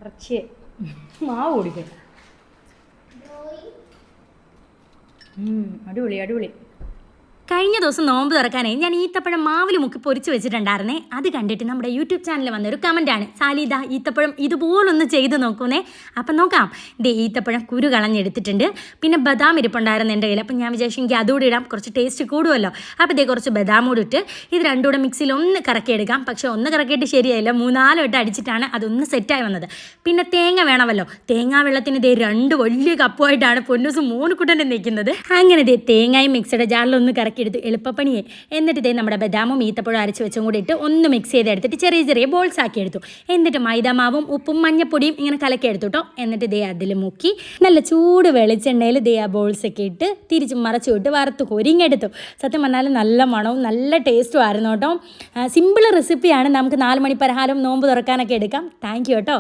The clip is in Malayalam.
കുറച്ച് മാവ് കുടിക്കും. അടിപൊളി അടിപൊളി. കഴിഞ്ഞ ദിവസം നോമ്പ് തുറക്കാനായി ഞാൻ ഈത്തപ്പഴം മാവിൽ മുക്കി പൊരിച്ച് വെച്ചിട്ടുണ്ടായിരുന്നേ. അത് കണ്ടിട്ട് നമ്മുടെ യൂട്യൂബ് ചാനലിൽ വന്നൊരു കമൻറ്റാണ്, സാലിദ ഈത്തപ്പഴം ഇതുപോലൊന്ന് ചെയ്ത് നോക്കുന്നേ. അപ്പം നോക്കാം. ദേ ഈത്തപ്പഴം കുരു കളഞ്ഞെടുത്തിട്ടുണ്ട്. പിന്നെ ബദാം ഇരിപ്പുണ്ടായിരുന്നു എൻ്റെ കയ്യിൽ. അപ്പം ഞാൻ വിചാരിച്ചു എനിക്ക് അതുകൂടി ഇടാം, കുറച്ച് ടേസ്റ്റ് കൂടുമല്ലോ. അപ്പോൾ ഇതേ കുറച്ച് ബദാം കൂടി ഇട്ട് ഇത് രണ്ടും കൂടെ മിക്സിയിൽ ഒന്ന് കറക്കിയെടുക്കാം. പക്ഷേ ഒന്ന് കറക്കിയിട്ട് ശരിയായില്ല, 3-4 വട്ടം അടിച്ചിട്ടാണ് അതൊന്ന് സെറ്റായി വന്നത്. പിന്നെ തേങ്ങ വേണമല്ലോ. തേങ്ങാ വെള്ളത്തിന് ഇതേ 2 വലിയ കപ്പുമായിട്ടാണ് പൊന്നൂസ് മോനുകുട്ടൻ്റെ നിൽക്കുന്നത്. അങ്ങനെ ഇതേ തേങ്ങയും മിക്സിയുടെ ജാറിലൊന്ന് കറക്കി എടുത്ത് എളുപ്പപ്പണിയെ. എന്നിട്ട് ഇതേ നമ്മുടെ ബദാമും ഈത്തപ്പഴം അരച്ച് വെച്ചും കൂടി ഇട്ട് ഒന്ന് മിക്സ് ചെയ്തെടുത്തിട്ട് ചെറിയ ചെറിയ ബോൾസ് ആക്കി എടുത്തു. എന്നിട്ട് മൈദാമാവും ഉപ്പും മഞ്ഞപ്പൊടിയും ഇങ്ങനെ കലക്കി എടുത്തു കേട്ടോ. എന്നിട്ട് ഇതേ അതിൽ മുക്കി നല്ല ചൂട് വെളിച്ചെണ്ണയിൽ ഇതേ ആ ബോൾസൊക്കെ ഇട്ട് തിരിച്ച് മറച്ചു വിട്ട് വറുത്ത് കൊരിങ്ങെടുത്തു. സത്യം പറഞ്ഞാൽ നല്ല മണവും നല്ല ടേസ്റ്റും ആയിരുന്നു കേട്ടോ. സിമ്പിൾ റെസിപ്പിയാണ്. നമുക്ക് 4 മണി പലഹാരം നോമ്പ് തുറക്കാനൊക്കെ എടുക്കാം. താങ്ക് യു കേട്ടോ.